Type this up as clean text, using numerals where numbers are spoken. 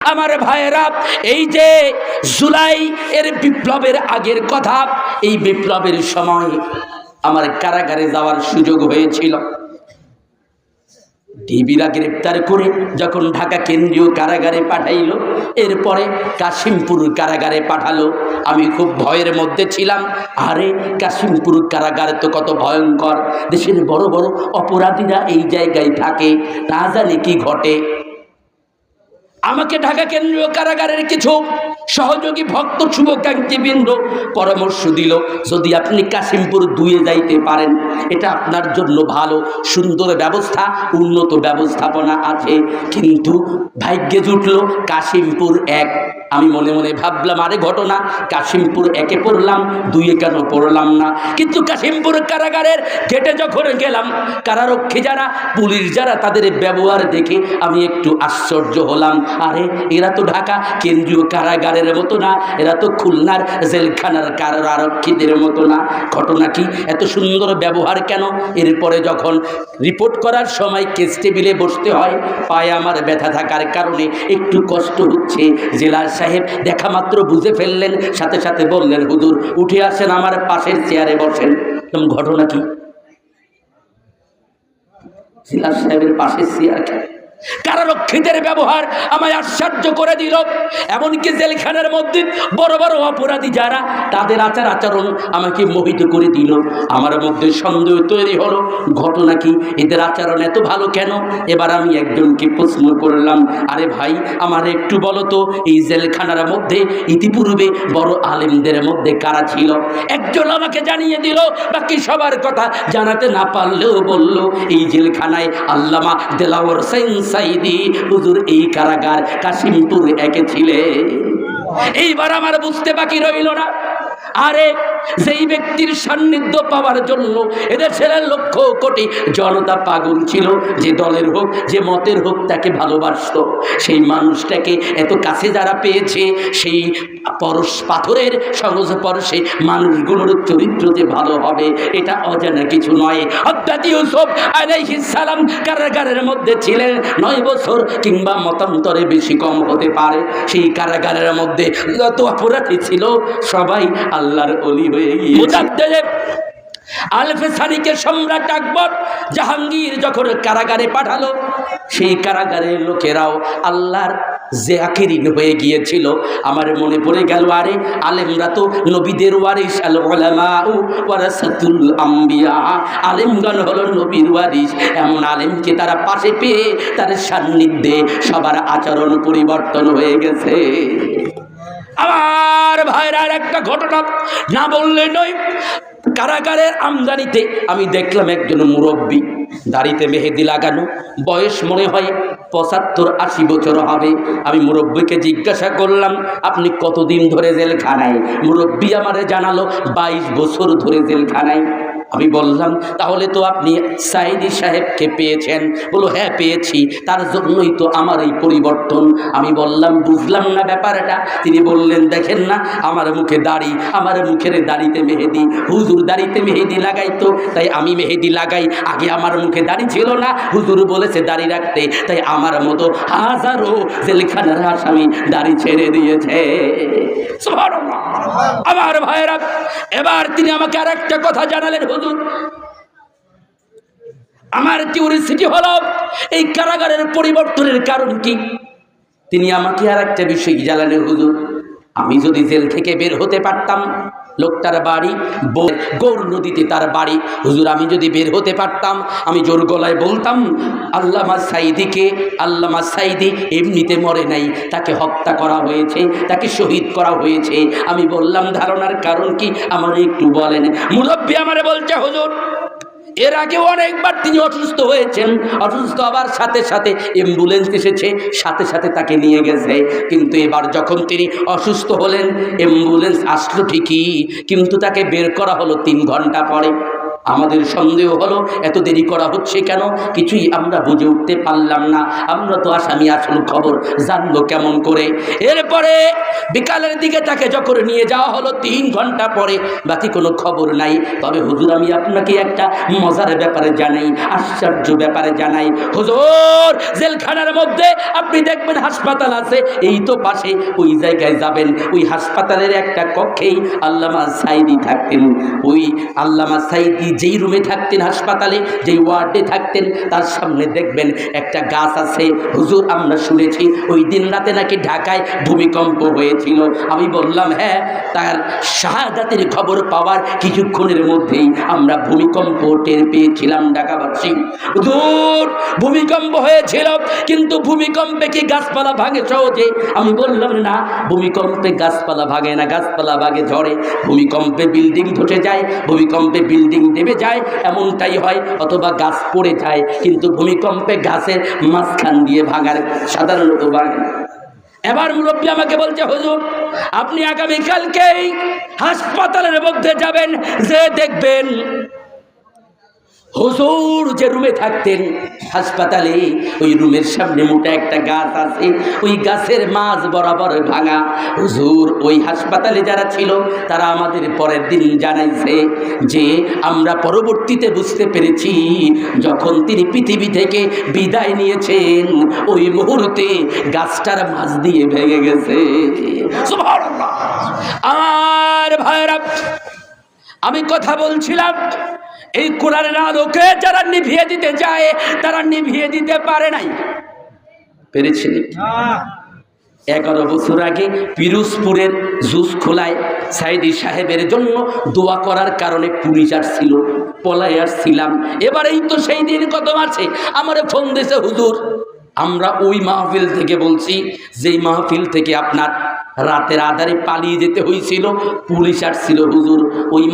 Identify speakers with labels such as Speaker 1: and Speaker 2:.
Speaker 1: আমার ভাইয়েরা, এই যে জুলাই এর বিপ্লবের আগের কথা, এই বিপ্লবের সময় আমার কারাগারে যাওয়ার সুযোগ হয়েছিল। ডিবিরা গ্রেপ্তার করে যখন ঢাকা কেন্দ্রীয় কারাগারে পাঠাইল, এরপরে কাশিমপুর কারাগারে পাঠালো। আমি খুব ভয়ের মধ্যে ছিলাম। আরে কাশিমপুর কারাগারে তো কত ভয়ঙ্কর, দেশের বড় বড় অপরাধীরা এই জায়গায় থাকে, না জানি কি ঘটে। আমাকে ঢাকা কেন্দ্রীয় কারাগারের কিছু সহযোগী ভক্ত শুভাকাঙ্ক্ষীবৃন্দ পরামর্শ দিল, যদি আপনি কাশিমপুর 2-এ যাইতে পারেন, এটা আপনার জন্য ভালো, সুন্দর ব্যবস্থা, উন্নত ব্যবস্থাপনা আছে। কিন্তু ভাগ্যে জুটল কাশিমপুর 1। আমি মনে মনে ভাবলাম, আরে ঘটনা, কাশিমপুর 1-এ পড়লাম, 2-এ কেন পড়লাম না? কিন্তু কাশিমপুর কারাগারের গেটে যখন গেলাম, কারারক্ষী যারা, পুলিশ যারা, তাদের ব্যবহার দেখে আমি একটু আশ্চর্য হলাম। আরে এরা তো ঢাকা কেন্দ্রীয় কারাগারের মতো না, এরা তো খুলনার জেলখানার কারারক্ষীদের মতো না। ঘটনা কি, এত সুন্দর ব্যবহার কেন? এরপরে যখন রিপোর্ট করার সময় কেস টেবিলে বসতে হয়, পায়ে আমার ব্যথা থাকার কারণে একটু কষ্ট হচ্ছে। জেলার সাহেব দেখা মাত্র বুঝে ফেললেন, সাথে সাথে বললেন, হুজুর উঠে আসেন, আমার পাশের চেয়ারে বসেন। ঘটনা কি? জেলার সাহেবের পাশের চেয়ার কেন? কারারক্ষীদের ব্যবহার আমায় আশ্চর্য করে দিল। এমনকি জেলখানার মধ্যে বড় বড় অপরাধী যারা, তাদের আচরণ আমাকে মোহিত করে দিল। আমার মধ্যে সন্দেহ তৈরি হলো, ঘটনা কি, এদের আচরণ এত ভালো কেন? এবার আমি একজনকে প্রশ্ন করলাম, আরে ভাই আমার একটু বলো তো, এই জেলখানার মধ্যে ইতিপূর্বে বড় আলেমদের মধ্যে কারা ছিল? একজন আমাকে জানিয়ে দিল, বাকি সবার কথা জানাতে না পারলেও বলল, এই জেলখানায় আল্লামা দেলাওয়ার সাইদি হুজুর এই কারাগার কাশিমপুর 1-এ ছিলেন। এইবার আমার বুঝতে বাকি রইল না, আরে যেই ব্যক্তির সান্নিধ্য পাওয়ার জন্য এদের ছেলের লক্ষ কোটি জনতা পাগল ছিল, যে দলের হোক, যে মতের হোক, তাকে ভালোবাসত, সেই মানুষটাকে এত কাছে যারা পেয়েছে, সেই পরশ পাথরের সংস্পর্শে মানুষগুলোর চরিত্র যে ভালো হবে, এটা অজানা কিছু নয়। হযরত ইউসুফ আলাইহিস সালাম কারাগারের মধ্যে ছিলেন 9 বছর, কিংবা মতান্তরে বেশি কম হতে পারে। সেই কারাগারের মধ্যে যত অপরাধী ছিল, সবাই আল্লাহর ওলি হয়ে গিয়েছে। আলফে সানিকে সম্রাট আকবর জাহাঙ্গীর যখন কারাগারে পাঠালো, সেই কারাগারের লোকেরাও আল্লাহর জাকিরিন হয়ে গিয়েছিল। আমার মনে পড়ে গেল, আরে আলেমরা তো নবীদের ওয়ারিস, আল উলামাউ ওয়ারাসাতুল আম্বিয়া, আলেমগণ হলো নবীর ওয়ারিস। এমন আলেমকে তারা পাশে পেয়ে তার সান্নিধ্যে সবার আচরণ পরিবর্তন হয়ে গেছে। আমার ভাইয়ের একটা ঘটনা না বললে নয়। কারাগারের আমদানিতে আমি দেখলাম একজন মুরব্বী, দাড়িতে মেহেদি লাগানো, বয়স মনে হয় 75-80 বছর হবে। আমি মুরব্বীকে জিজ্ঞাসা করলাম, আপনি কতদিন ধরে জেলখানায়? মুরব্বী আমারে জানালো 22 বছর ধরে জেলখানায়। আমি বললাম, তাহলে তো আপনি সাইদি সাহেবকে পেয়েছেন? বলো, হ্যাঁ পেয়েছি, তার জন্যই তো আমার এই পরিবর্তন। আমি বললাম, বুঝলাম না ব্যাপারটা। তিনি বললেন, দেখেন না আমার মুখে দাড়ি, আমার মুখের দাড়িতে মেহেদি, হুজুর দাড়িতে মেহেদি লাগাইতো, তাই আমি মেহেদি লাগাই। আগে আমার মুখে দাড়ি ছিল না, হুজুর বলেছে দাড়ি রাখতে, তাই আমার মতো হাজারো জেলখানার আসামি দাড়ি ছেড়ে দিয়েছে। সুবহানাল্লাহ। আমার ভাইয়েরা, এবার তিনি আমাকে আর একটা কথা জানালেন, হুজুর আমার কিউরিসিটি হলো এই কারাগারের পরিবর্তনের কারণ কি? তিনি আমাকে আর একটা বিষয় জানালেন, হুজুর আমি যদি জেল থেকে বের হতে পারতাম, লোকটার বাড়ি গৌর নদীতে তার বাড়ি, হুজুর আমি যদি বের হতে পারতাম, আমি জোর গলায় বলতাম, আল্লামা সাইদিকে, আল্লামা সাইদি এমনিতে মরে নাই, তাকে হত্যা করা হয়েছে, তাকে শহীদ করা হয়েছে। আমি বললাম, ধারণার কারণ কি আমার একটু বলেন। মুরব্বী আমারে বলছে, হুজুর এর আগে অনেকবার তিনি অসুস্থ হয়েছেন, অসুস্থ হবার সাথে সাথে অ্যাম্বুলেন্স এসেছে, সাথে সাথে তাকে নিয়ে গেছে। কিন্তু এবার যখন তিনি অসুস্থ হলেন, অ্যাম্বুলেন্স আসলো ঠিকই, কিন্তু তাকে বের করা হলো 3 ঘন্টা পরে। আমাদের সন্দেহ হলো এত দেরি করা হচ্ছে কেন, কিছুই আমরা বুঝে উঠতে পারলাম না। আমরা তো আসামি, আসল খবর জানবো কেমন করে? এরপরে বিকালের দিকে তাকে যখন নিয়ে যাওয়া হলো 3 ঘন্টা পরে, বাকি কোনো খবর নাই। তবে হুজুর আমি আপনাকে একটা মজার ব্যাপারে জানাই, আশ্চর্য ব্যাপারে জানাই। হুজুর জেলখানার মধ্যে আপনি দেখবেন হাসপাতাল আছে, এই তো পাশে, ওই জায়গায় যাবেন। ওই হাসপাতালের একটা কক্ষেই আল্লামা সাইদি থাকতেন। ওই আল্লামা সাইদি যেই রুমে থাকতেন হাসপাতালে, যেই ওয়ার্ডে থাকতেন, তার সামনে দেখবেন একটা গাছ আছে। হুজুর আমরা শুনেছি ওই দিন রাতে নাকি ঢাকায় ভূমিকম্প হয়েছিল। আমি বললাম হ্যাঁ, তার শাহাদাতের খবর পাওয়ার কিছুক্ষণের মধ্যেই আমরা ভূমিকম্প টের পেয়েছিলাম ঢাকাবাসী। হুজুর ভূমিকম্প হয়েছিল, কিন্তু ভূমিকম্পে কি গাছপালা ভাঙে সহজে? আমি বললাম না, ভূমিকম্পে গাছপালা ভাঙে না, গাছপালা ভাঙে ঝড়ে। ভূমিকম্পে বিল্ডিং ধসে যায়, ভূমিকম্পে বিল্ডিং দেবে যায়, এমনটাই হয়, অথবা গাছ পড়ে যায়। কিন্তু ভূমিকম্পে গাছের মাঝখান দিয়ে ভাঙার সাধারণত ভাঙে। এবার মুরব্বী আমাকে বলছে হুজুর আপনি আগামীকালকেই হাসপাতালের মধ্যে যাবেন, যে দেখবেন হুজুর যে রুমে থাকতেন হাসপাতালে, ওই রুমের সামনে মোটা একটা গাছ আছে, ওই গাছের মাঝ বরাবর ভাঙা। হুজুর ওই হাসপাতালে যারা ছিল তারা আমাদের পরের দিন জানাইছে যে আমরা পরবর্তীতে বুঝতে পেরেছি যখন তিনি পৃথিবী থেকে বিদায় নিয়েছেন ওই মুহূর্তে গাছটার মাঝ দিয়ে ভেঙে গেছে। সুবহানাল্লাহ। আর ভাইরা আমি কথা বলছিলাম, এই কোরআনের আলোকে যারা নিভিয়ে দিতে যায় তারা নিভিয়ে দিতে পারে নাই, পেরেছে নাকি? 11 বছর আগে পিরোজপুরের জুস খোলায় সাইদি সাহেবের জন্য দোয়া করার কারণে পুলিশ আসছিল, পলায় আসছিলাম। এবারেই তো সেই দিন কত মাসে আমার ফোন দিয়েছে হুজুর আমরা ওই মাহফিল থেকে বলছি, যেই মাহফিল থেকে আপনার রাতের আধারে পালিয়ে যেতে হয়েছিল, পুলিশ আসছিল হুজুর ওই